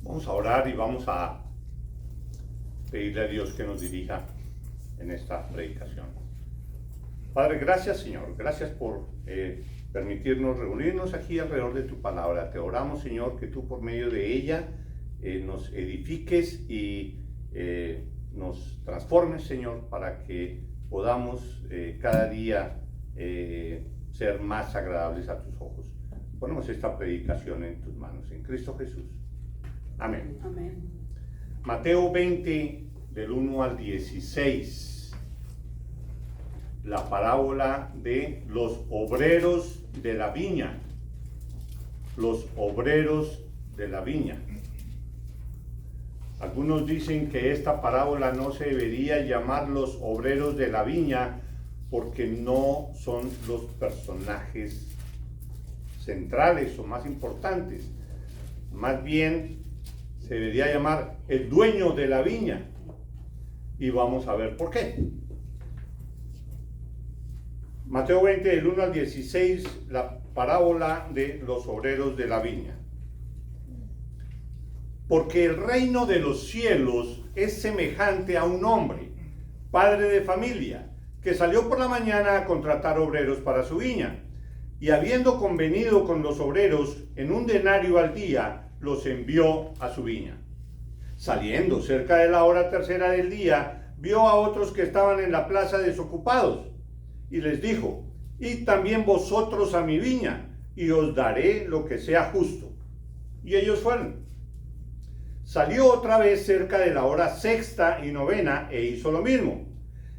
Vamos a orar y vamos a pedirle a Dios que nos dirija en esta predicación. Padre, gracias Señor, gracias por permitirnos reunirnos aquí alrededor de tu palabra. Te oramos Señor que tú por medio de ella nos edifiques y nos transformes Señor para que podamos cada día ser más agradables a tus ojos. Ponemos esta predicación en tus manos, en Cristo Jesús. Amén. Amén. Mateo 20, del 1 al 16. La parábola de los obreros de la viña. Los obreros de la viña. Algunos dicen que esta parábola no se debería llamar los obreros de la viña porque no son los personajes centrales o más importantes. Más bien se debería llamar el dueño de la viña. Y vamos a ver por qué. Mateo 20, del 1 al 16, la parábola de los obreros de la viña. Porque el reino de los cielos es semejante a un hombre, padre de familia, que salió por la mañana a contratar obreros para su viña. Y habiendo convenido con los obreros en un denario al día, los envió a su viña. Saliendo cerca de la hora tercera del día, vio a otros que estaban en la plaza desocupados, y les dijo: id también vosotros a mi viña, y os daré lo que sea justo. Y ellos fueron. Salió otra vez cerca de la hora sexta y novena, e hizo lo mismo.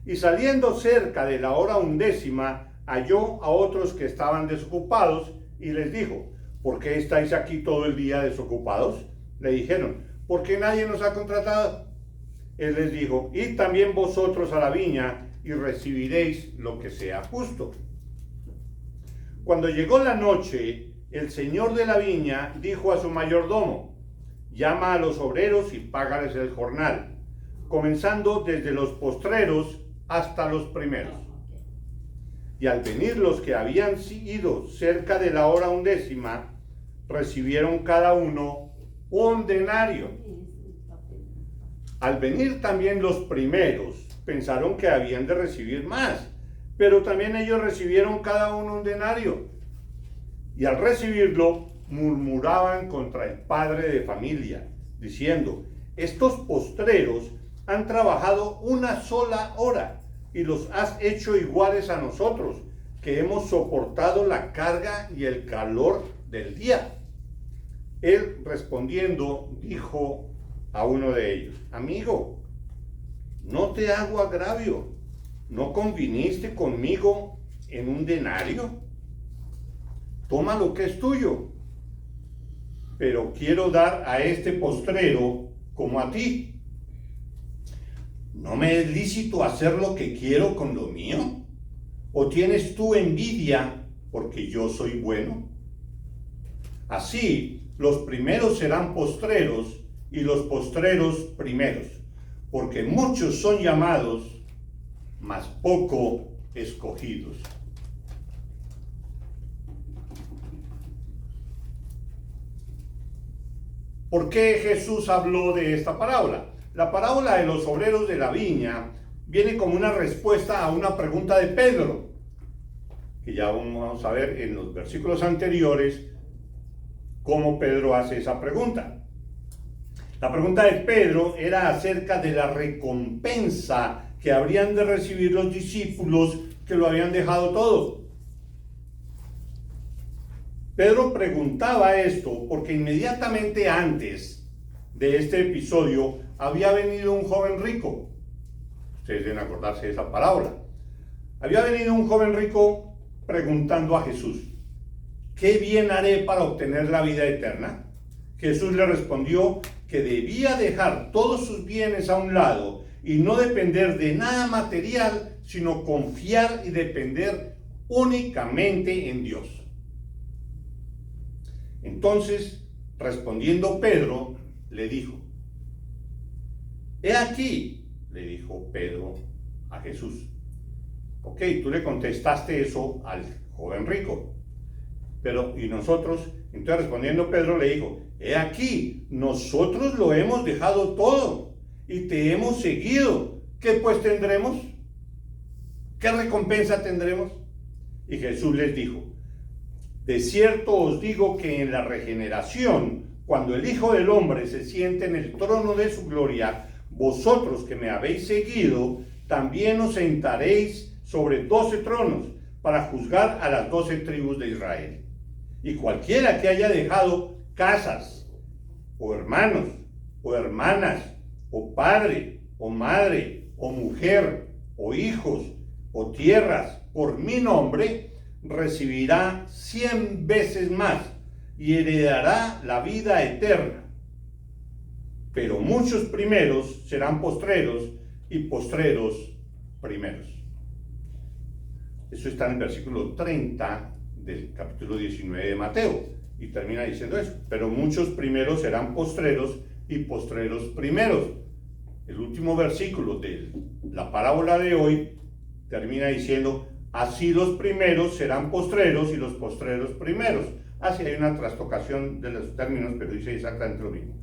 Y saliendo cerca de la hora undécima, halló a otros que estaban desocupados, y les dijo: ¿por qué estáis aquí todo el día desocupados? Le dijeron: porque nadie nos ha contratado. Él les dijo: id también vosotros a la viña, y recibiréis lo que sea justo. Cuando llegó la noche, el señor de la viña dijo a su mayordomo: llama a los obreros y págales el jornal, comenzando desde los postreros hasta los primeros. Y al venir los que habían ido cerca de la hora undécima, recibieron cada uno un denario. Al venir también los primeros, pensaron que habían de recibir más, pero también ellos recibieron cada uno un denario. Y al recibirlo, murmuraban contra el padre de familia, diciendo: estos postreros han trabajado una sola hora, y los has hecho iguales a nosotros, que hemos soportado la carga y el calor del día. Él respondiendo dijo a uno de ellos: amigo, no te hago agravio, ¿no conviniste conmigo en un denario? Toma lo que es tuyo, pero quiero dar a este postrero como a ti. ¿No me es lícito hacer lo que quiero con lo mío? ¿O tienes tú envidia porque yo soy bueno? Así, los primeros serán postreros y los postreros primeros, porque muchos son llamados, mas poco escogidos. ¿Por qué Jesús habló de esta parábola? La parábola de los obreros de la viña viene como una respuesta a una pregunta de Pedro, que ya vamos a ver en los versículos anteriores cómo Pedro hace esa pregunta. La pregunta de Pedro era acerca de la recompensa que habrían de recibir los discípulos que lo habían dejado todo. Pedro preguntaba esto porque inmediatamente antes de este episodio había venido un joven rico. Ustedes deben acordarse de esa parábola. Había venido un joven rico preguntando a Jesús: ¿qué bien haré para obtener la vida eterna? Jesús le respondió que debía dejar todos sus bienes a un lado y no depender de nada material, sino confiar y depender únicamente en Dios. Entonces, respondiendo Pedro, le dijo: he aquí, le dijo Pedro a Jesús. Ok, tú le contestaste eso al joven rico, y nosotros, entonces respondiendo Pedro le dijo, he aquí, nosotros lo hemos dejado todo y te hemos seguido. ¿Qué pues tendremos? ¿Qué recompensa tendremos? Y Jesús les dijo, de cierto os digo que en la regeneración, cuando el Hijo del Hombre se siente en el trono de su gloria, vosotros que me habéis seguido, también os sentaréis sobre 12 tronos para juzgar a las 12 tribus de Israel. Y cualquiera que haya dejado casas, o hermanos, o hermanas, o padre, o madre, o mujer, o hijos, o tierras, por mi nombre, recibirá 100 veces más y heredará la vida eterna. Pero muchos primeros serán postreros y postreros primeros. Eso está en el versículo 30 del capítulo 19 de Mateo y termina diciendo eso. Pero muchos primeros serán postreros y postreros primeros. El último versículo de la parábola de hoy termina diciendo, así los primeros serán postreros y los postreros primeros. Así hay una trastocación de los términos, pero dice exactamente lo mismo.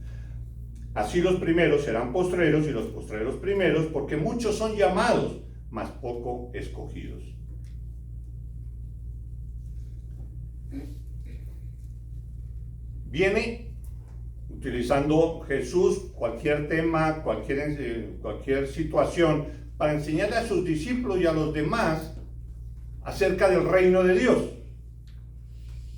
Así los primeros serán postreros y los postreros primeros, porque muchos son llamados, mas poco escogidos. Viene utilizando Jesús cualquier tema, cualquier situación, para enseñarle a sus discípulos y a los demás acerca del reino de Dios.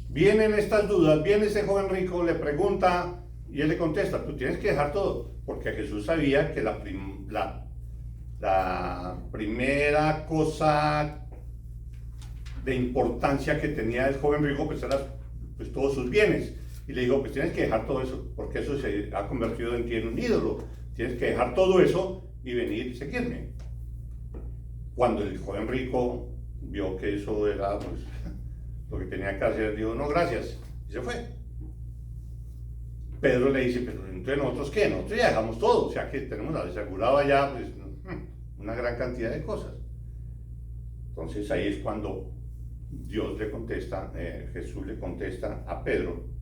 Vienen estas dudas, viene ese joven rico, le pregunta y él le contesta, tú tienes que dejar todo, porque Jesús sabía que la primera cosa de importancia que tenía el joven rico pues era pues todos sus bienes. Y le digo, pues tienes que dejar todo eso, porque eso se ha convertido en ti en un ídolo. Tienes que dejar todo eso y venir y seguirme. Cuando el joven rico vio que eso era pues, lo que tenía que hacer, dijo, no, gracias, y se fue. Pedro le dice, pero entonces nosotros qué, nosotros ya dejamos todo, o sea que tenemos asegurado allá pues, una gran cantidad de cosas. Entonces ahí es cuando Dios le contesta, Jesús le contesta a Pedro,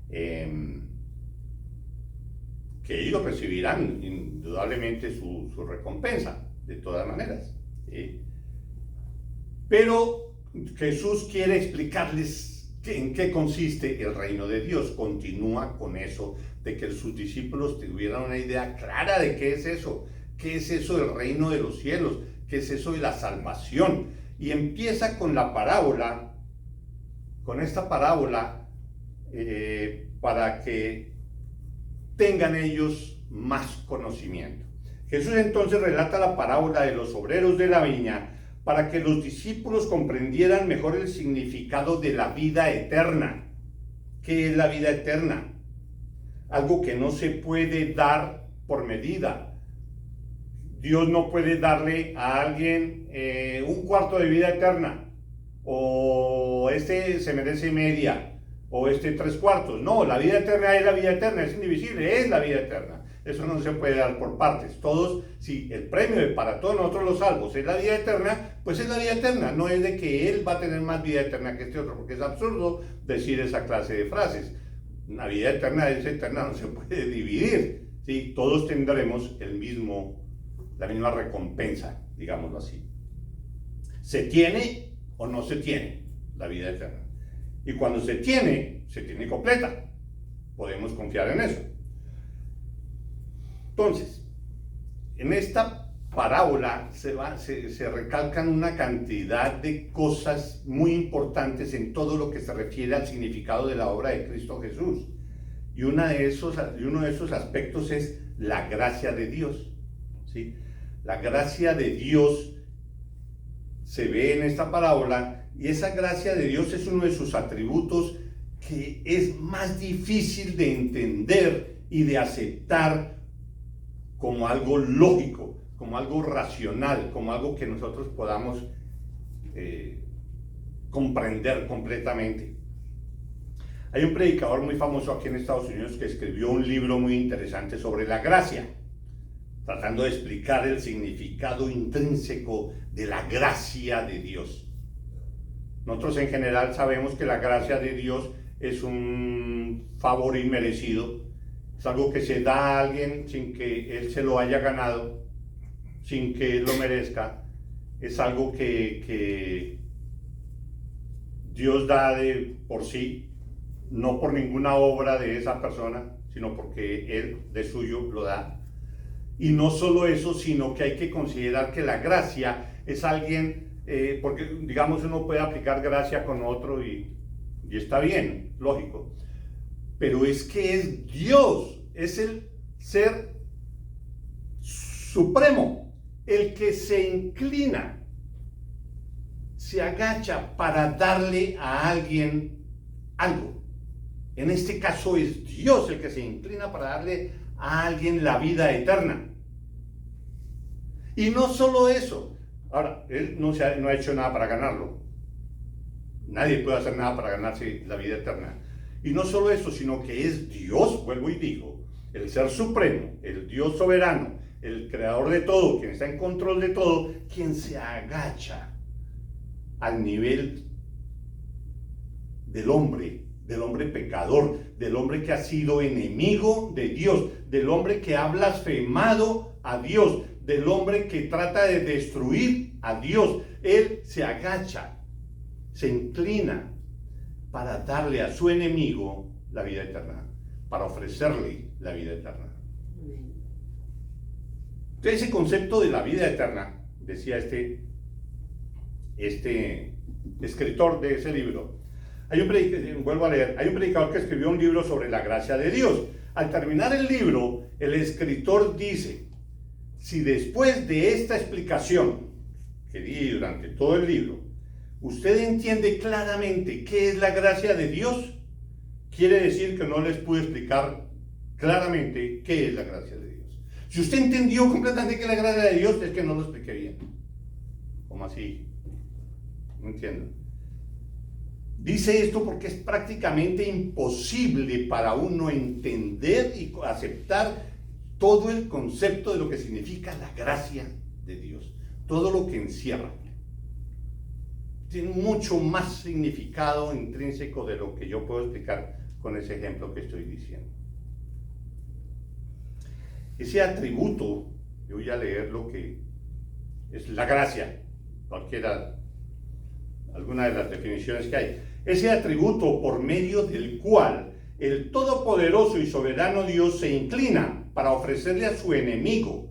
que ellos recibirán indudablemente su recompensa, de todas maneras. ¿Sí? Pero Jesús quiere explicarles en qué consiste el reino de Dios. Continúa con eso, de que sus discípulos tuvieran una idea clara de qué es eso del reino de los cielos, qué es eso de la salvación. Y empieza con la parábola, con esta parábola, para que tengan ellos más conocimiento. Jesús entonces relata la parábola de los obreros de la viña para que los discípulos comprendieran mejor el significado de la vida eterna. ¿Qué es la vida eterna? Algo que no se puede dar por medida. Dios no puede darle a alguien un cuarto de vida eterna, o este se merece media, o este 3/4. No, la vida eterna es la vida eterna, es indivisible, es la vida eterna. Eso no se puede dar por partes. Todos, si el premio para todos nosotros los salvos es la vida eterna, pues es la vida eterna. No es de que él va a tener más vida eterna que este otro, porque es absurdo decir esa clase de frases. La vida eterna es eterna, no se puede dividir. ¿Sí? Todos tendremos la misma recompensa, digámoslo así. ¿Se tiene o no se tiene la vida eterna? Y cuando se tiene completa. Podemos confiar en eso. Entonces, en esta parábola se recalcan una cantidad de cosas muy importantes en todo lo que se refiere al significado de la obra de Cristo Jesús. Y uno de esos aspectos es la gracia de Dios. ¿Sí? La gracia de Dios se ve en esta parábola. Y esa gracia de Dios es uno de sus atributos que es más difícil de entender y de aceptar como algo lógico, como algo racional, como algo que nosotros podamos comprender completamente. Hay un predicador muy famoso aquí en Estados Unidos que escribió un libro muy interesante sobre la gracia, tratando de explicar el significado intrínseco de la gracia de Dios. Nosotros en general sabemos que la gracia de Dios es un favor inmerecido, es algo que se da a alguien sin que él se lo haya ganado, sin que él lo merezca, es algo que Dios da de por sí, no por ninguna obra de esa persona, sino porque Él de suyo lo da. Y no solo eso, sino que hay que considerar que la gracia es alguien, porque digamos uno puede aplicar gracia con otro y está bien, lógico, pero es que es Dios, es el ser supremo, el que se inclina, se agacha para darle a alguien algo. En este caso es Dios el que se inclina para darle a alguien la vida eterna. Y no solo eso. Ahora, Él no ha hecho nada para ganarlo. Nadie puede hacer nada para ganarse la vida eterna. Y no solo eso, sino que es Dios, vuelvo y digo, el ser supremo, el Dios soberano, el creador de todo, quien está en control de todo, quien se agacha al nivel del hombre pecador, del hombre que ha sido enemigo de Dios, del hombre que ha blasfemado a Dios, del hombre que trata de destruir a Dios. Él se agacha, se inclina para darle a su enemigo la vida eterna, para ofrecerle la vida eterna. Entonces, ese concepto de la vida eterna, decía este escritor de ese libro, vuelvo a leer, hay un predicador que escribió un libro sobre la gracia de Dios. Al terminar el libro, el escritor dice: si después de esta explicación que di durante todo el libro, usted entiende claramente qué es la gracia de Dios, quiere decir que no les pude explicar claramente qué es la gracia de Dios. Si usted entendió completamente qué es la gracia de Dios, es que no lo expliqué bien. ¿Cómo así? No entiendo. Dice esto porque es prácticamente imposible para uno entender y aceptar todo el concepto de lo que significa la gracia de Dios, todo lo que encierra. Tiene mucho más significado intrínseco de lo que yo puedo explicar con ese ejemplo que estoy diciendo. Ese atributo, yo voy a leer lo que es la gracia, alguna de las definiciones que hay. Ese atributo por medio del cual el todopoderoso y soberano Dios se inclina para ofrecerle a su enemigo.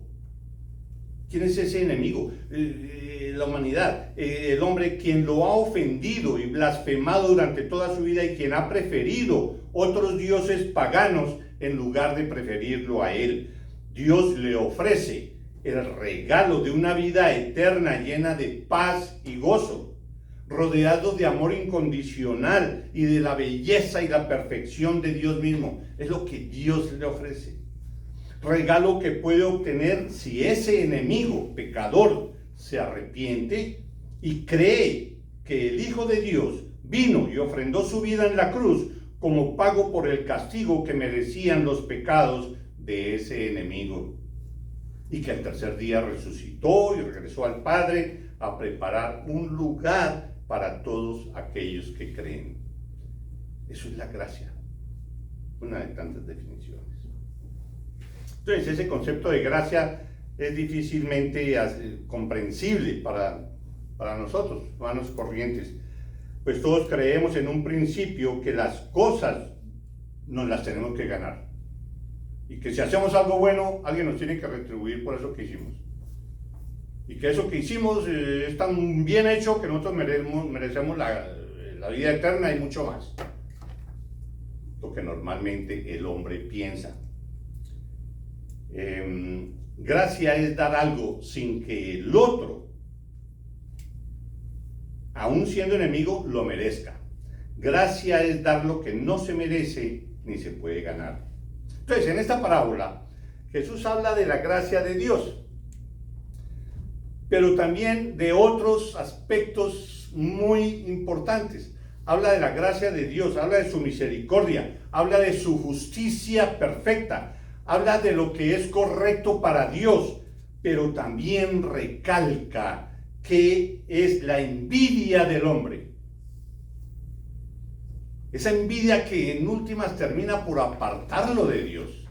¿Quién es ese enemigo? La humanidad, el hombre quien lo ha ofendido y blasfemado durante toda su vida y quien ha preferido otros dioses paganos en lugar de preferirlo a él. Dios le ofrece el regalo de una vida eterna llena de paz y gozo, rodeado de amor incondicional y de la belleza y la perfección de Dios mismo. Es lo que Dios le ofrece. Regalo que puede obtener si ese enemigo pecador se arrepiente y cree que el Hijo de Dios vino y ofrendó su vida en la cruz como pago por el castigo que merecían los pecados de ese enemigo, y que al tercer día resucitó y regresó al Padre a preparar un lugar para todos aquellos que creen. Eso es la gracia, una de tantas definiciones. Entonces, ese concepto de gracia es difícilmente comprensible para nosotros, humanos corrientes, pues todos creemos en un principio que las cosas nos las tenemos que ganar, y que si hacemos algo bueno, alguien nos tiene que retribuir por eso que hicimos, y que eso que hicimos es tan bien hecho que nosotros merecemos la vida eterna y mucho más. Lo que normalmente el hombre piensa. Gracia es dar algo sin que el otro, aun siendo enemigo, lo merezca. Gracia es dar lo que no se merece ni se puede ganar. Entonces, en esta parábola, Jesús habla de la gracia de Dios, pero también de otros aspectos muy importantes. Habla de la gracia de Dios, habla de su misericordia, habla de su justicia perfecta, habla de lo que es correcto para Dios, pero también recalca que es la envidia del hombre. Esa envidia que en últimas termina por apartarlo de Dios.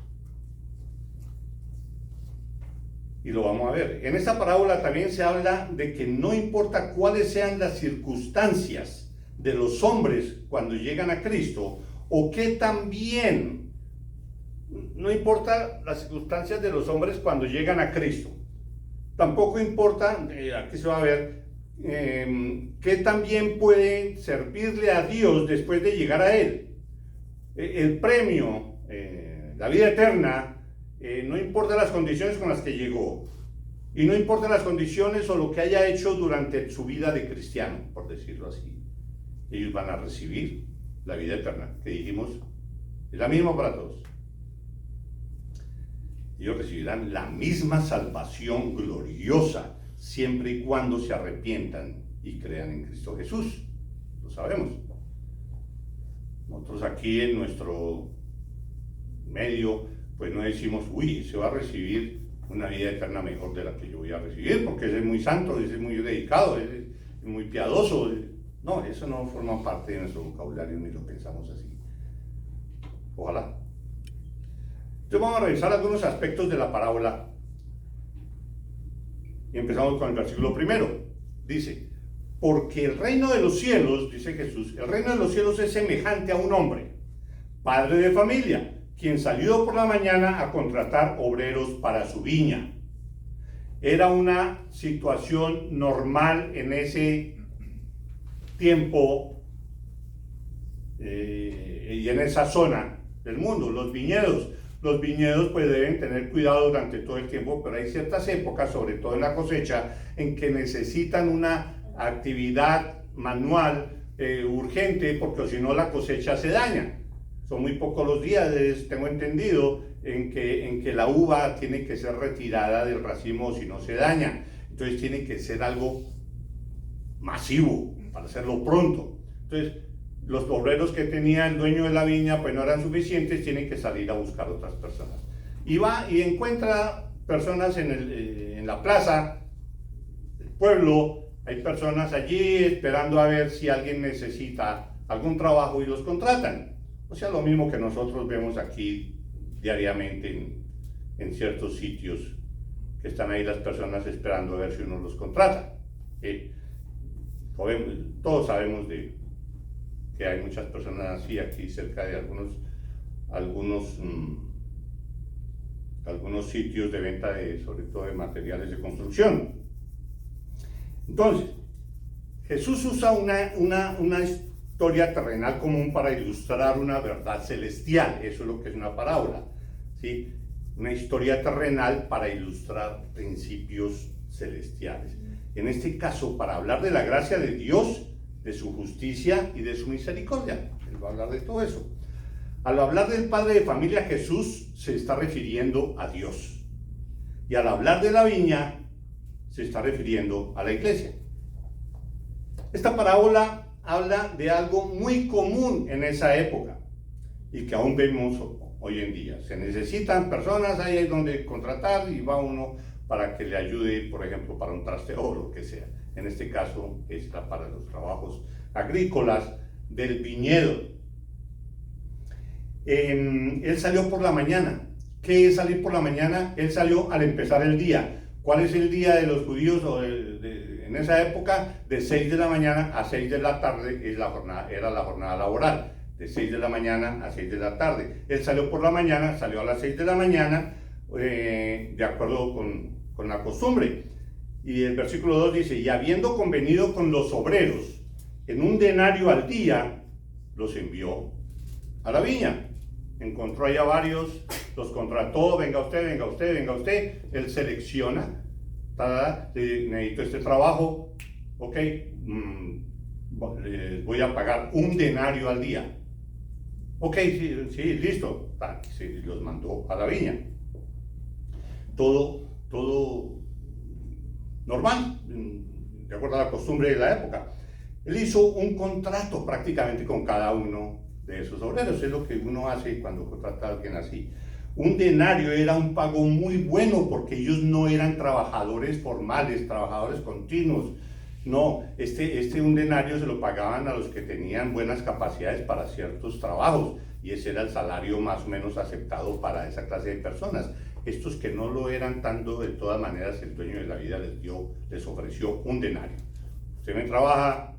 Y lo vamos a ver. En esta parábola también se habla de que no importa cuáles sean las circunstancias de los hombres cuando llegan a Cristo, o que también no importa las circunstancias de los hombres cuando llegan a Cristo. Tampoco importa, aquí se va a ver, que también pueden servirle a Dios después de llegar a Él. El premio, la vida eterna, no importa las condiciones con las que llegó, y no importa las condiciones o lo que haya hecho durante su vida de cristiano, por decirlo así. Ellos van a recibir la vida eterna, que dijimos, es la misma para todos. Ellos recibirán la misma salvación gloriosa, siempre y cuando se arrepientan y crean en Cristo Jesús. Lo sabemos. Nosotros aquí en nuestro medio, pues no decimos, uy, se va a recibir una vida eterna mejor de la que yo voy a recibir, porque ese es muy santo, ese es muy dedicado, ese es muy piadoso. No, eso no forma parte de nuestro vocabulario, ni lo pensamos así. Ojalá. Entonces vamos a revisar algunos aspectos de la parábola. Y empezamos con el versículo primero. Dice, porque el reino de los cielos, dice Jesús, el reino de los cielos es semejante a un hombre, padre de familia, quien salió por la mañana a contratar obreros para su viña. Era una situación normal en ese tiempo y en esa zona del mundo. Los viñedos pues deben tener cuidado durante todo el tiempo, pero hay ciertas épocas, sobre todo en la cosecha, en que necesitan una actividad manual urgente, porque si no la cosecha se daña. Son muy pocos los días, tengo entendido, en que la uva tiene que ser retirada del racimo si no se daña. Entonces tiene que ser algo masivo para hacerlo pronto. Entonces los obreros que tenía el dueño de la viña pues no eran suficientes, tienen que salir a buscar otras personas. Y va y encuentra personas en la plaza del pueblo, hay personas allí esperando a ver si alguien necesita algún trabajo y los contratan. O sea, lo mismo que nosotros vemos aquí diariamente en ciertos sitios, que están ahí las personas esperando a ver si uno los contrata. Todos sabemos que hay muchas personas así aquí cerca de algunos sitios de venta sobre todo de materiales de construcción. Entonces, Jesús usa una historia terrenal común para ilustrar una verdad celestial. Eso es lo que es una parábola, ¿sí? Una historia terrenal para ilustrar principios celestiales. En este caso, para hablar de la gracia de Dios, de su justicia y de su misericordia. Él va a hablar de todo eso. Al hablar del padre de familia, Jesús se está refiriendo a Dios. Y al hablar de la viña, se está refiriendo a la iglesia. Esta parábola habla de algo muy común en esa época y que aún vemos hoy en día. Se necesitan personas, ahí es donde contratar y va uno para que le ayude, por ejemplo, para un trasteo o lo que sea. En este caso está para los trabajos agrícolas del viñedo. Él salió por la mañana. ¿Qué es salir por la mañana? Él salió al empezar el día. ¿Cuál es el día de los judíos en esa época? De 6 de la mañana a 6 de la tarde era la jornada laboral. De 6 de la mañana a 6 de la tarde. Él salió por la mañana, salió a las 6 de la mañana, de acuerdo con la costumbre. Y el versículo 2 dice, y habiendo convenido con los obreros en un denario al día, los envió a la viña. Encontró allá varios, los contrató, venga usted, venga usted, venga usted. Él selecciona, necesito este trabajo, ok, les voy a pagar un denario al día. Ok, sí, listo. Sí, los mandó a la viña. Todo normal, de acuerdo a la costumbre de la época. Él hizo un contrato prácticamente con cada uno de esos obreros. Es lo que uno hace cuando contrata a alguien así. Un denario era un pago muy bueno porque ellos no eran trabajadores formales, trabajadores continuos. No, un denario se lo pagaban a los que tenían buenas capacidades para ciertos trabajos y ese era el salario más o menos aceptado para esa clase de personas. Estos que no lo eran tanto, de todas maneras, el dueño de la vida les ofreció un denario. Usted me trabaja,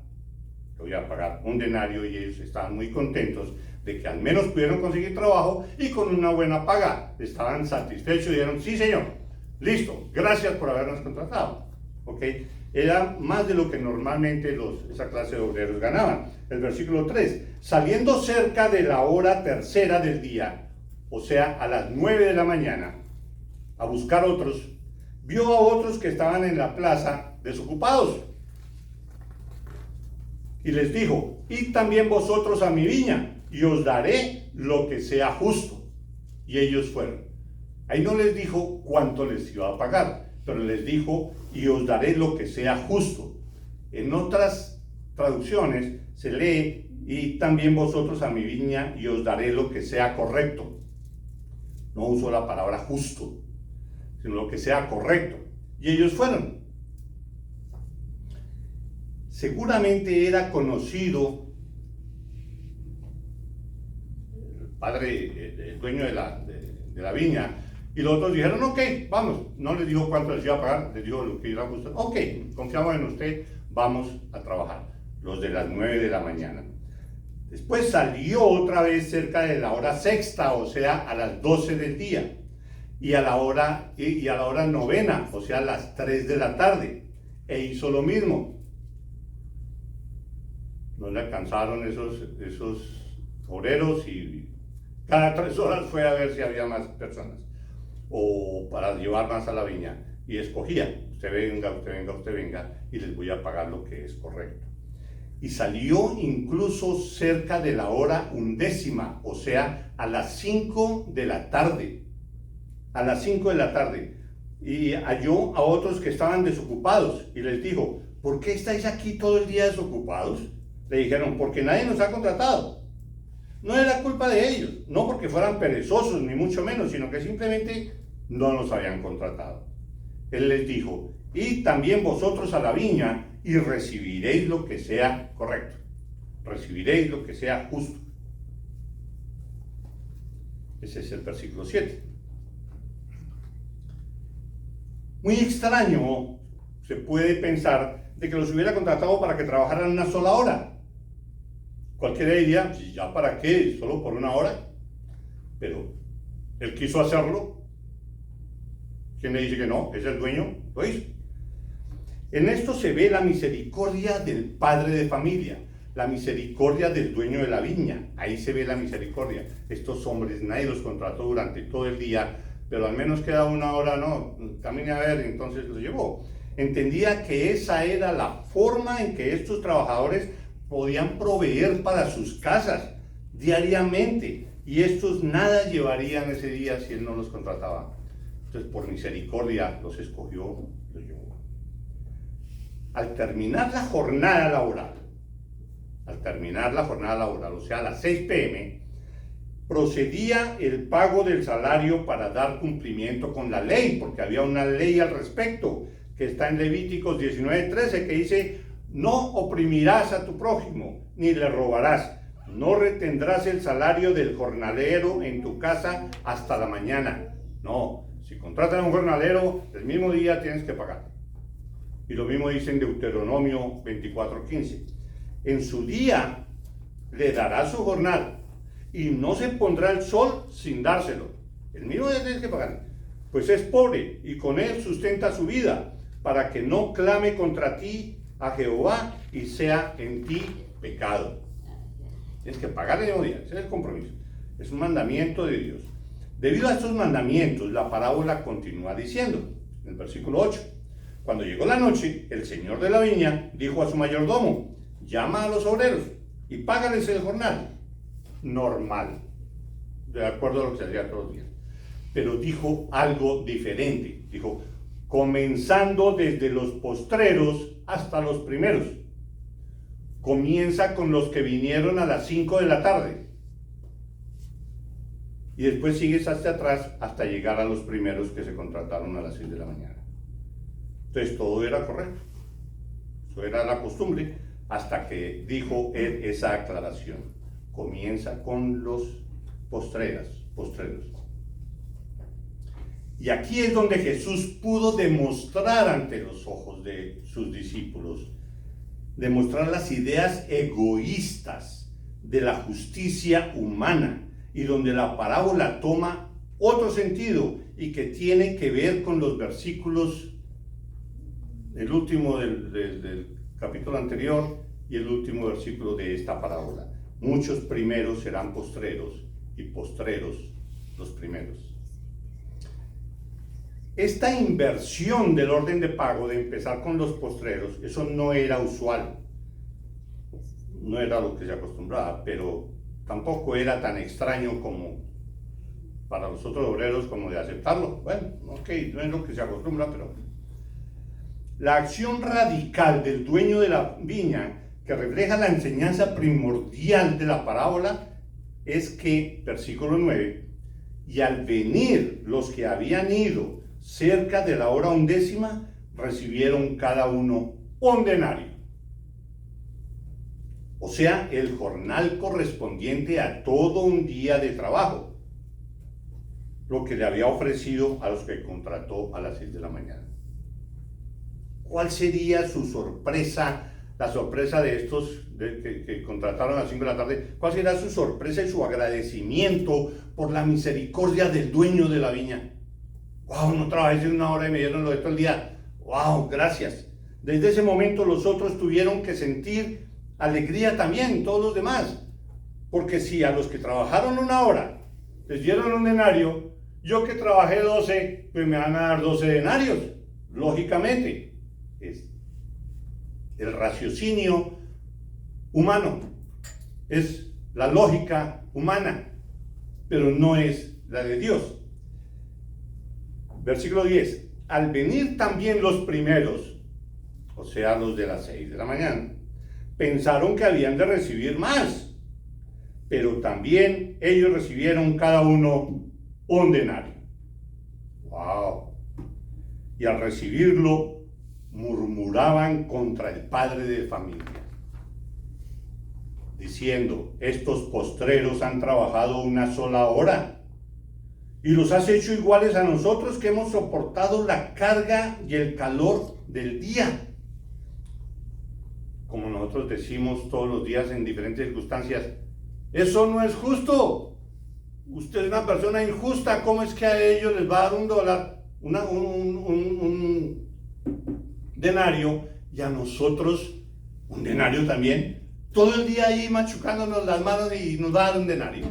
le voy a pagar un denario, y ellos estaban muy contentos de que al menos pudieron conseguir trabajo y con una buena paga. Estaban satisfechos y dijeron, sí señor, listo, gracias por habernos contratado. ¿Ok? Era más de lo que normalmente esa clase de obreros ganaban. El versículo 3, saliendo cerca de la hora tercera del día, o sea, a las 9 de la mañana, a buscar otros, vio a otros que estaban en la plaza desocupados. Y les dijo, id también vosotros a mi viña, y os daré lo que sea justo. Y ellos fueron. Ahí no les dijo cuánto les iba a pagar, pero les dijo, y os daré lo que sea justo. En otras traducciones se lee, y también vosotros a mi viña, y os daré lo que sea correcto. No uso la palabra justo, sino lo que sea correcto. Y ellos fueron. Seguramente era conocido el padre, el dueño de la viña, y los otros dijeron, ok, vamos. No les dijo cuánto les iba a pagar, les dijo lo que iba a costar. Ok, confiamos en usted, vamos a trabajar. Los de las 9 de la mañana. Después salió otra vez cerca de la hora sexta, o sea, a las 12 del día, y a la hora novena, o sea, a las 3 de la tarde, e hizo lo mismo. No le alcanzaron esos obreros y cada 3 horas fue a ver si había más personas o para llevar más a la viña, y escogía, usted venga, usted venga, usted venga, y les voy a pagar lo que es correcto. Y salió incluso cerca de la hora 11, o sea, a las 5 de la tarde, a las 5 de la tarde, y halló a otros que estaban desocupados, y les dijo, ¿por qué estáis aquí todo el día desocupados? Le dijeron, porque nadie nos ha contratado. No era culpa de ellos, no porque fueran perezosos, ni mucho menos, sino que simplemente no nos habían contratado. Él les dijo, id también vosotros a la viña y recibiréis lo que sea correcto. Recibiréis lo que sea justo. Ese es el versículo 7. Muy extraño se puede pensar de que los hubiera contratado para que trabajaran una sola hora. Cualquiera diría, ¿ya para qué? ¿Solo por una hora? Pero él quiso hacerlo. ¿Quién le dice que no? Es el dueño, lo hizo. En esto se ve la misericordia del padre de familia, la misericordia del dueño de la viña. Ahí se ve la misericordia. Estos hombres nadie los contrató durante todo el día, pero al menos queda una hora, no, camine a ver, entonces los llevó. Entendía que esa era la forma en que estos trabajadores podían proveer para sus casas diariamente, y estos nada llevarían ese día si él no los contrataba. Entonces, por misericordia los escogió, los llevó. Al terminar la jornada laboral, o sea, a las 6 p.m., procedía el pago del salario para dar cumplimiento con la ley, porque había una ley al respecto, que está en Levíticos 19:13, que dice, no oprimirás a tu prójimo, ni le robarás, no retendrás el salario del jornalero en tu casa hasta la mañana. No, si contratan a un jornalero, el mismo día tienes que pagar. Y lo mismo dice en Deuteronomio 24:15. En su día le dará su jornal, y no se pondrá el sol sin dárselo. El mismo día tienes que pagar, pues es pobre, y con él sustenta su vida, para que no clame contra ti a Jehová, y sea en ti pecado. Tienes que pagar el mismo día, ese es el compromiso. Es un mandamiento de Dios. Debido a estos mandamientos, la parábola continúa diciendo, en el versículo 8, cuando llegó la noche, el señor de la viña dijo a su mayordomo, llama a los obreros y págales el jornal normal, de acuerdo a lo que se hacía todos los días. Pero dijo algo diferente, dijo, comenzando desde los postreros hasta los primeros. Comienza con los que vinieron a las 5 de la tarde. Y después sigues hasta atrás hasta llegar a los primeros que se contrataron a las 6 de la mañana. Entonces todo era correcto. eso era la costumbre, hasta que dijo él esa aclaración. Comienza con los postreros. Y aquí es donde Jesús pudo demostrar ante los ojos de sus discípulos, demostrar las ideas egoístas de la justicia humana, y donde la parábola toma otro sentido y que tiene que ver con los versículos, el último del capítulo anterior y el último versículo de esta parábola. Muchos primeros serán postreros y postreros los primeros. Esta inversión del orden de pago, de empezar con los postreros, eso no era usual, no era lo que se acostumbraba, pero tampoco era tan extraño como para los otros obreros como de aceptarlo. Bueno, ok, no es lo que se acostumbra, pero la acción radical del dueño de la viña, que refleja la enseñanza primordial de la parábola, es que, versículo 9, y al venir los que habían ido cerca de la hora 11, recibieron cada uno un denario. O sea, el jornal correspondiente a todo un día de trabajo, lo que le había ofrecido a los que contrató a las 6 de la mañana. ¿Cuál sería su sorpresa, la sorpresa de estos que contrataron a las 5 de la tarde? ¿Cuál será su sorpresa y su agradecimiento por la misericordia del dueño de la viña? ¡Wow! No trabajé en 1 hora y me dieron lo de todo el día. ¡Wow! Gracias. Desde ese momento los otros tuvieron que sentir alegría también, todos los demás. Porque si a los que trabajaron 1 hora les dieron un denario, yo que trabajé 12, pues me van a dar 12 denarios. Lógicamente, es el raciocinio humano, es la lógica humana, pero no es la de Dios. Versículo 10. Al venir también los primeros, o sea, los de las 6 de la mañana, pensaron que habían de recibir más, pero también ellos recibieron cada uno un denario. ¡Wow! Y al recibirlo, murmuraban contra el padre de familia, diciendo: estos postreros han trabajado 1 sola hora, y los has hecho iguales a nosotros, que hemos soportado la carga y el calor del día. Como nosotros decimos todos los días en diferentes circunstancias, eso no es justo. Usted es una persona injusta. ¿Cómo es que a ellos les va a dar $1, un denario, y a nosotros un denario también? Todo el día ahí machucándonos las manos y nos va a dar un denario.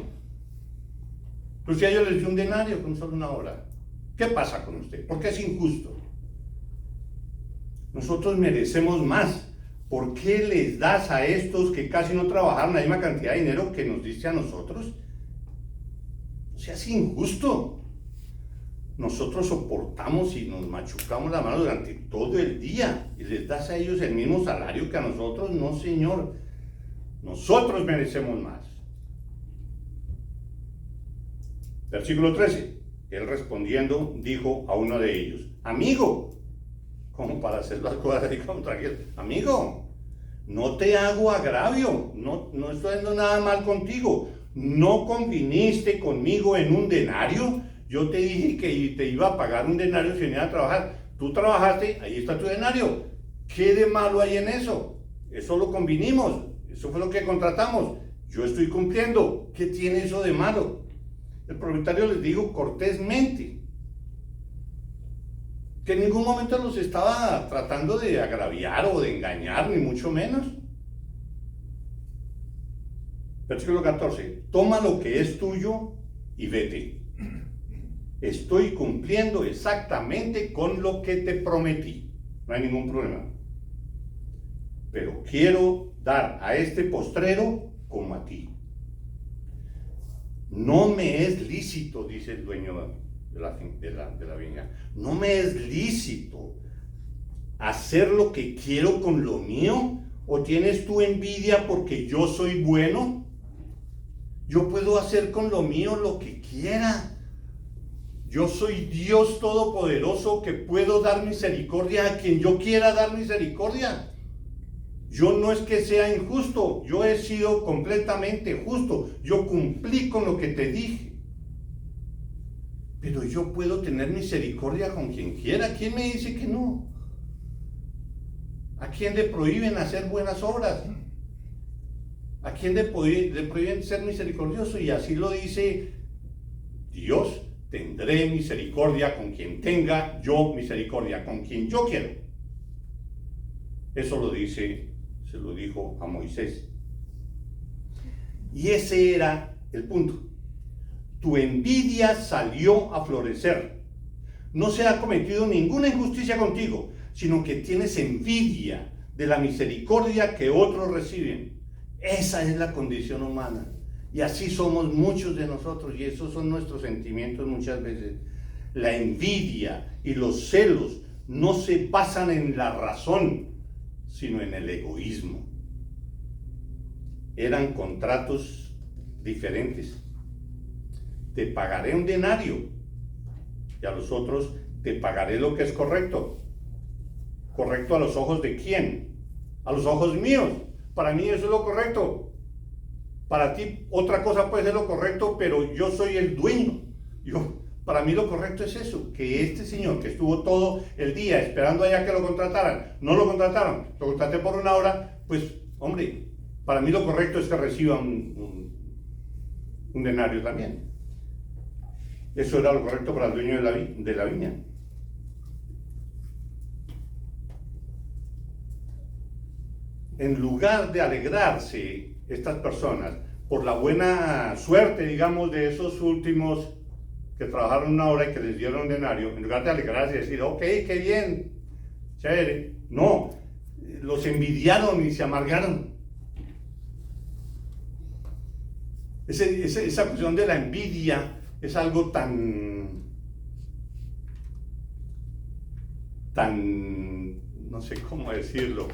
Pues si a ellos les dio un denario con solo 1 hora. ¿Qué pasa con usted? ¿Por qué es injusto? Nosotros merecemos más. ¿Por qué les das a estos que casi no trabajaron la misma cantidad de dinero que nos diste a nosotros? O sea, es injusto. Nosotros soportamos y nos machucamos la mano durante todo el día, y les das a ellos el mismo salario que a nosotros. No, señor. Nosotros merecemos más. Versículo 13. Él respondiendo dijo a uno de ellos: amigo, como para hacer las cosas así como tranquilo, amigo, no te hago agravio, no estoy haciendo nada mal contigo. ¿No conviniste conmigo en un denario? Yo te dije que te iba a pagar un denario si venía a trabajar. Tú trabajaste, ahí está tu denario. ¿Qué de malo hay en eso? Eso lo convinimos, eso fue lo que contratamos. Yo estoy cumpliendo. ¿Qué tiene eso de malo? El propietario les dijo cortésmente que en ningún momento los estaba tratando de agraviar o de engañar, ni mucho menos. Versículo 14. Toma lo que es tuyo y vete. Estoy cumpliendo exactamente con lo que te prometí. No hay ningún problema. Pero quiero dar a este postrero como a ti. No me es lícito, dice el dueño de la viña, no me es lícito hacer lo que quiero con lo mío. ¿O tienes tú envidia porque yo soy bueno? Yo puedo hacer con lo mío lo que quiera. Yo soy Dios Todopoderoso, que puedo dar misericordia a quien yo quiera dar misericordia. Yo no es que sea injusto, yo he sido completamente justo, yo cumplí con lo que te dije. Pero yo puedo tener misericordia con quien quiera. ¿Quién me dice que no? ¿A quién le prohíben hacer buenas obras? ¿A quién le prohíben ser misericordioso? Y así lo dice Dios: tendré misericordia con quien tenga yo misericordia, con quien yo quiero. Eso lo dice, se lo dijo a Moisés. Y ese era el punto. Tu envidia salió a florecer. No se ha cometido ninguna injusticia contigo, sino que tienes envidia de la misericordia que otros reciben. Esa es la condición humana. Y así somos muchos de nosotros, y esos son nuestros sentimientos muchas veces. La envidia y los celos no se basan en la razón, sino en el egoísmo. Eran contratos diferentes. Te pagaré un denario, y a los otros te pagaré lo que es correcto. ¿Correcto a los ojos de quién? A los ojos míos. Para mí eso es lo correcto. Para ti otra cosa puede ser lo correcto, pero yo soy el dueño. Para mí lo correcto es eso, que este señor que estuvo todo el día esperando allá que lo contrataran, no lo contrataron, lo contraté por una hora, pues hombre, para mí lo correcto es que reciba un denario también. Eso era lo correcto para el dueño de la viña. En lugar de alegrarse estas personas por la buena suerte, digamos, de esos últimos que trabajaron una hora y que les dieron un denario, en lugar de alegrarse y decir, ok, qué bien, chévere, no, los envidiaron y se amargaron. Esa cuestión de la envidia es algo tan, no sé cómo decirlo,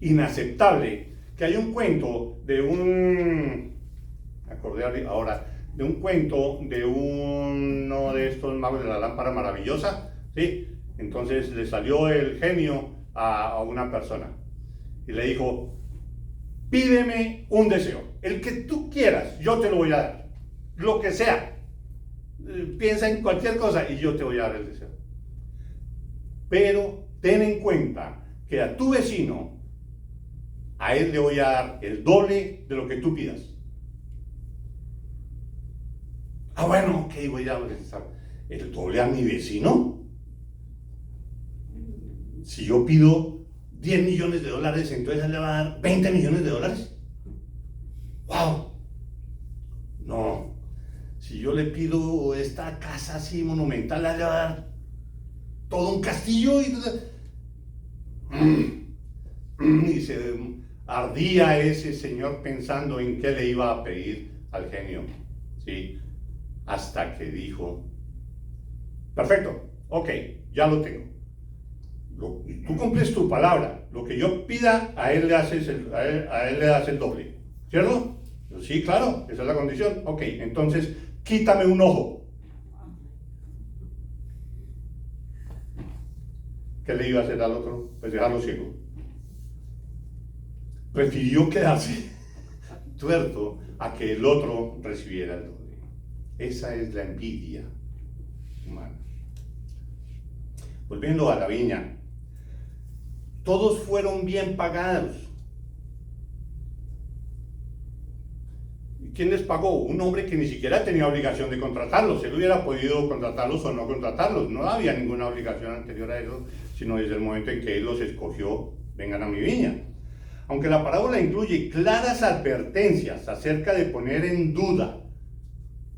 inaceptable, que hay un cuento de un cuento de uno de estos magos de la lámpara maravillosa, ¿sí? Entonces le salió el genio a una persona y le dijo, pídeme un deseo, el que tú quieras, yo te lo voy a dar, lo que sea, piensa en cualquier cosa y yo te voy a dar el deseo. Pero ten en cuenta que a tu vecino, a él le voy a dar el doble de lo que tú pidas. Ah, bueno, ok, voy a dar el doble a mi vecino. Si yo pido 10 millones de dólares, entonces él le va a dar 20 millones de dólares. ¡Wow! No. Si yo le pido esta casa así monumental, le va a dar todo un castillo y se ardía ese señor pensando en qué le iba a pedir al genio, ¿sí? Hasta que dijo, perfecto, ok, ya lo tengo. Tú cumples tu palabra, lo que yo pida, a él le das el doble, ¿cierto? Sí, claro, esa es la condición. Ok, entonces quítame un ojo. ¿Qué le iba a hacer al otro? Pues dejarlo ciego. Prefirió quedarse tuerto a que el otro recibiera el doble. Esa es la envidia humana. Volviendo a la viña, todos fueron bien pagados. ¿Y quién les pagó? Un hombre que ni siquiera tenía obligación de contratarlos. Él hubiera podido contratarlos o no contratarlos. No había ninguna obligación anterior a eso, sino desde el momento en que él los escogió, vengan a mi viña. Aunque la parábola incluye claras advertencias acerca de poner en duda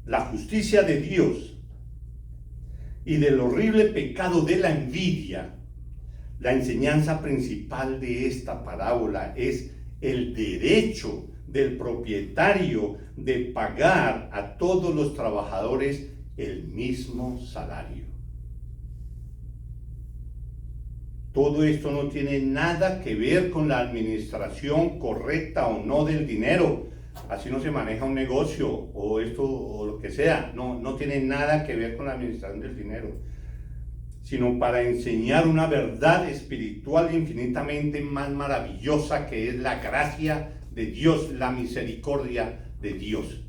la justicia de Dios y del horrible pecado de la envidia, la enseñanza principal de esta parábola es el derecho del propietario de pagar a todos los trabajadores el mismo salario. Todo esto no tiene nada que ver con la administración correcta o no del dinero. Así no se maneja un negocio o esto o lo que sea. No tiene nada que ver con la administración del dinero. sino para enseñar una verdad espiritual infinitamente más maravillosa, que es la gracia de Dios, la misericordia de Dios.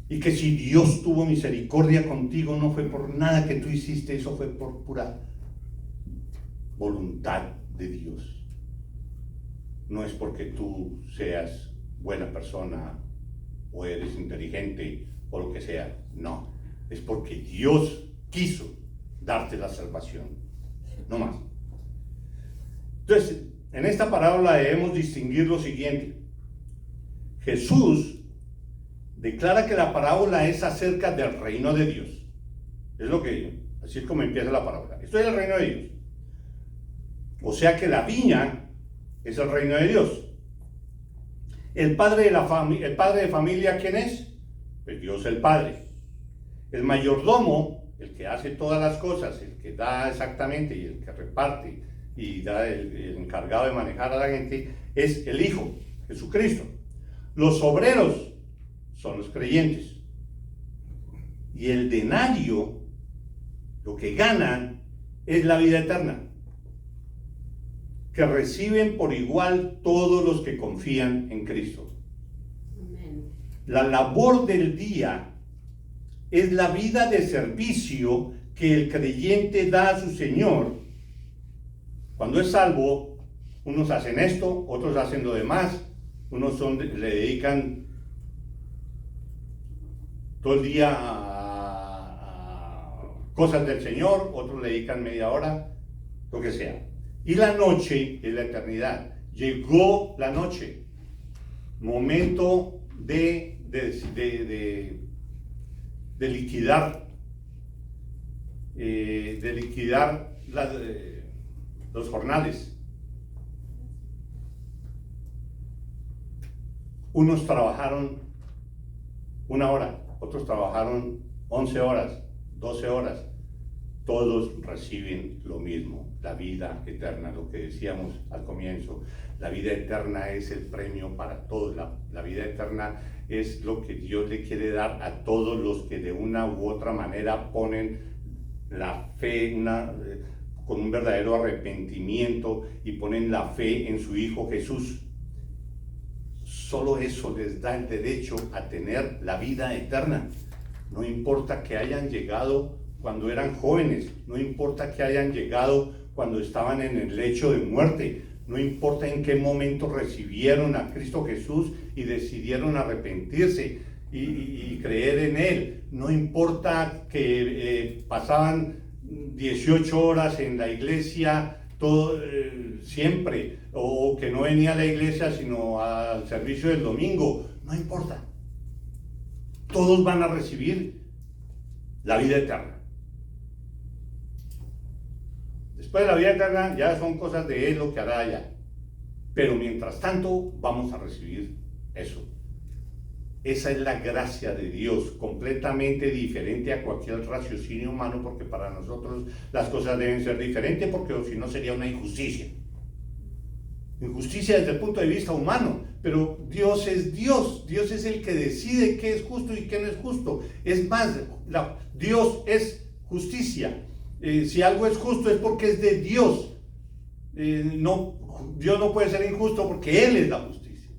Y que si Dios tuvo misericordia contigo, no fue por nada que tú hiciste, eso fue por pura voluntad de Dios. No es porque tú seas buena persona o eres inteligente o lo que sea, no. Es porque Dios quiso darte la salvación, no más. Entonces, en esta parábola debemos distinguir lo siguiente. Jesús declara que la parábola es acerca del reino de Dios. Así es como empieza la parábola. Esto es el reino de Dios. O sea que la viña es el reino de Dios. El padre de familia, ¿quién es? Pues Dios el Padre. El mayordomo, el que hace todas las cosas, el que da exactamente y el que reparte y da el encargado de manejar a la gente, es el Hijo, Jesucristo. Los obreros son los creyentes. Y el denario, lo que ganan, es la vida eterna, que reciben por igual todos los que confían en Cristo. Amén. La labor del día es la vida de servicio que el creyente da a su Señor. Cuando es salvo, unos hacen esto, otros hacen lo demás, unos le dedican todo el día a cosas del Señor, otros le dedican media hora, lo que sea. Y la noche es la eternidad. Llegó la noche, momento de liquidar, los jornales. Unos trabajaron 1 hora, otros trabajaron 11 horas, 12 horas. Todos reciben lo mismo, la vida eterna, lo que decíamos al comienzo. La vida eterna es el premio para todos. La vida eterna es lo que Dios le quiere dar a todos los que de una u otra manera ponen la fe con un verdadero arrepentimiento y ponen la fe en su Hijo Jesús. Solo eso les da el derecho a tener la vida eterna. No importa que hayan llegado cuando eran jóvenes, no importa que hayan llegado cuando estaban en el lecho de muerte, no importa en qué momento recibieron a Cristo Jesús y decidieron arrepentirse y creer en Él, no importa que pasaban 18 horas en la iglesia siempre, o que no venía a la iglesia sino al servicio del domingo, no importa. Todos van a recibir la vida eterna. Después de la vida eterna ya son cosas de Él lo que hará allá. Pero mientras tanto vamos a recibir eso. Esa es la gracia de Dios, completamente diferente a cualquier raciocinio humano, porque para nosotros las cosas deben ser diferentes, porque si no sería una injusticia. Injusticia desde el punto de vista humano, pero Dios es Dios. Dios es el que decide qué es justo y qué no es justo. Es más, Dios es justicia. Si algo es justo es porque es de Dios. Dios no puede ser injusto porque Él es la justicia.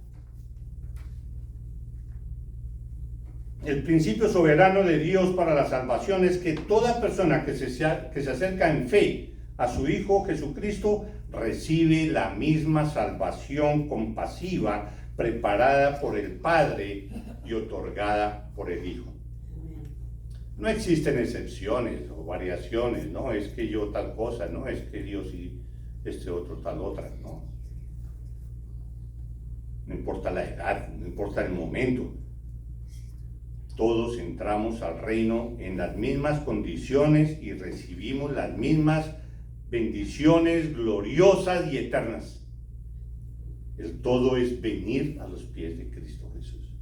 El principio soberano de Dios para la salvación es que toda persona que se acerca en fe a su Hijo Jesucristo recibe la misma salvación compasiva preparada por el Padre y otorgada por el Hijo. No existen excepciones o variaciones, no es que yo tal cosa, no es que Dios y este otro tal otra, no. No importa la edad, no importa el momento. Todos entramos al reino en las mismas condiciones y recibimos las mismas bendiciones gloriosas y eternas. El todo es venir a los pies de Cristo Jesús.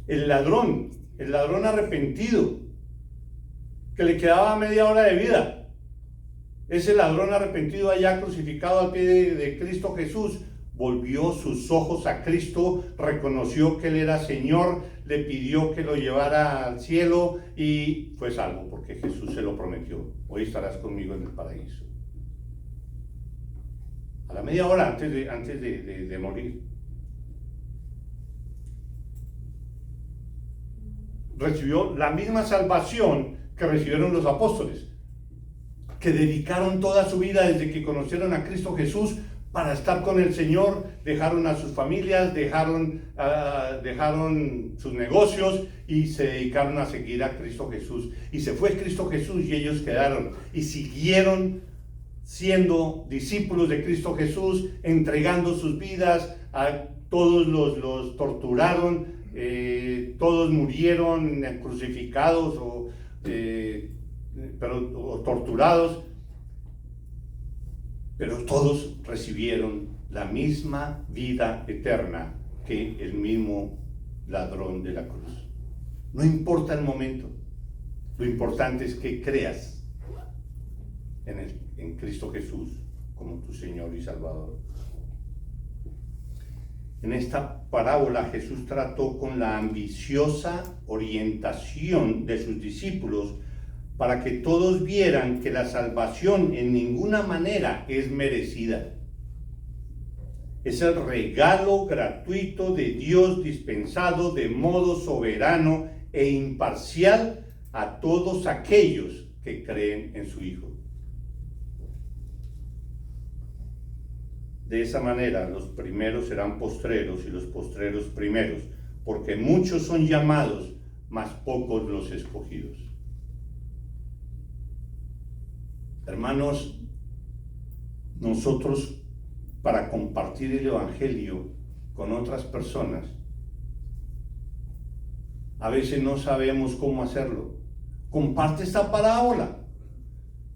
El ladrón arrepentido, que le quedaba media hora de vida, ese ladrón arrepentido allá crucificado al pie de Cristo Jesús, volvió sus ojos a Cristo, reconoció que Él era Señor, le pidió que lo llevara al cielo y fue salvo porque Jesús se lo prometió. Hoy estarás conmigo en el paraíso. A la media hora antes de morir. Recibió la misma salvación que recibieron los apóstoles, que dedicaron toda su vida desde que conocieron a Cristo Jesús para estar con el Señor, dejaron a sus familias, dejaron sus negocios y se dedicaron a seguir a Cristo Jesús. Y se fue Cristo Jesús y ellos quedaron y siguieron siendo discípulos de Cristo Jesús, entregando sus vidas. A todos los torturaron, todos murieron crucificados o torturados, pero todos recibieron la misma vida eterna que el mismo ladrón de la cruz. No importa el momento, lo importante es que creas en Cristo Jesús como tu Señor y Salvador. En esta parábola Jesús trató con la ambiciosa orientación de sus discípulos para que todos vieran que la salvación en ninguna manera es merecida. Es el regalo gratuito de Dios dispensado de modo soberano e imparcial a todos aquellos que creen en su Hijo. De esa manera, los primeros serán postreros y los postreros primeros, porque muchos son llamados, mas pocos los escogidos. Hermanos, nosotros para compartir el Evangelio con otras personas, a veces no sabemos cómo hacerlo. Comparte esta parábola.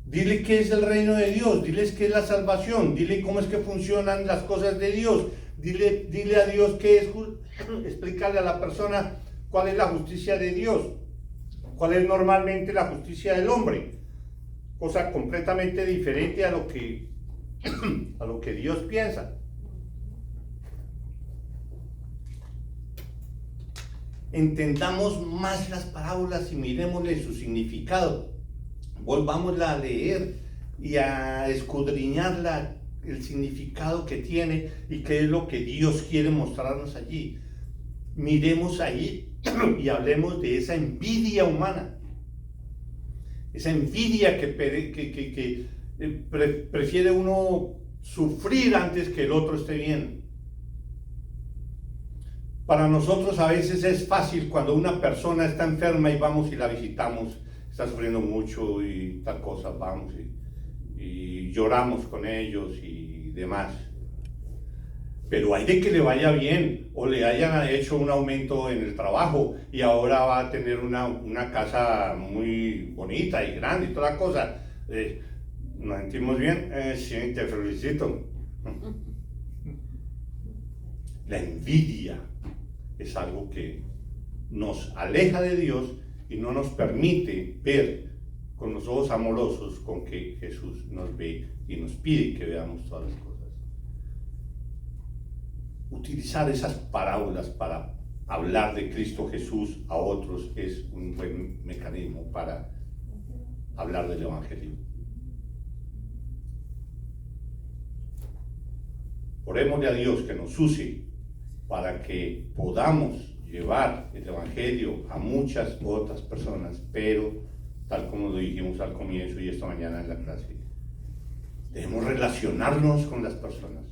Dile qué es el reino de Dios, diles qué es la salvación, dile cómo es que funcionan las cosas de Dios, dile a Dios qué es, explícale a la persona cuál es la justicia de Dios, cuál es normalmente la justicia del hombre, cosa completamente diferente a lo que Dios piensa. Entendamos más las parábolas y miremosle su significado. Volvámosla a leer y a escudriñar el significado que tiene y qué es lo que Dios quiere mostrarnos allí. Miremos ahí y hablemos de esa envidia humana, esa envidia que prefiere uno sufrir antes que el otro esté bien. Para nosotros a veces es fácil cuando una persona está enferma y vamos y la visitamos, está sufriendo mucho y tal cosa, vamos y lloramos con ellos y demás. Pero hay de que le vaya bien o le hayan hecho un aumento en el trabajo y ahora va a tener una casa muy bonita y grande y toda la cosa. ¿Nos sentimos bien? Sí, te felicito. La envidia es algo que nos aleja de Dios y no nos permite ver con los ojos amorosos con que Jesús nos ve y nos pide que veamos todas las cosas. Utilizar esas parábolas para hablar de Cristo Jesús a otros es un buen mecanismo para hablar del Evangelio. Orémosle a Dios que nos use para que podamos llevar el Evangelio a muchas otras personas, pero tal como lo dijimos al comienzo y esta mañana en la clase, debemos relacionarnos con las personas,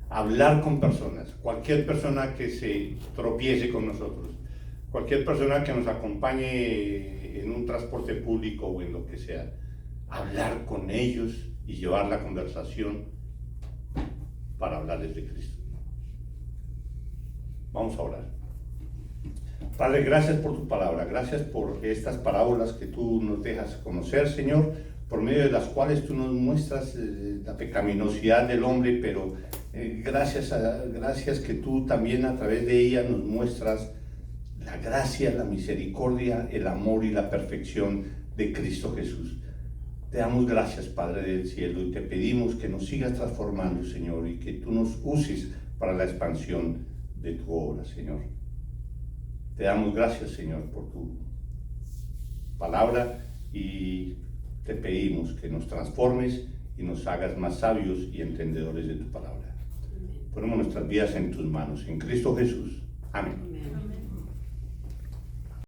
hablar con personas, cualquier persona que se tropiece con nosotros, cualquier persona que nos acompañe en un transporte público o en lo que sea, hablar con ellos y llevar la conversación para hablarles de Cristo. Vamos a orar. Padre, gracias por tu palabra, gracias por estas parábolas que tú nos dejas conocer, Señor, por medio de las cuales tú nos muestras la pecaminosidad del hombre, pero gracias que tú también a través de ella nos muestras la gracia, la misericordia, el amor y la perfección de Cristo Jesús. Te damos gracias, Padre del cielo, y te pedimos que nos sigas transformando, Señor, y que tú nos uses para la expansión de tu obra, Señor. Te damos gracias, Señor, por tu palabra y te pedimos que nos transformes y nos hagas más sabios y entendedores de tu palabra. Ponemos nuestras vidas en tus manos, en Cristo Jesús. Amén.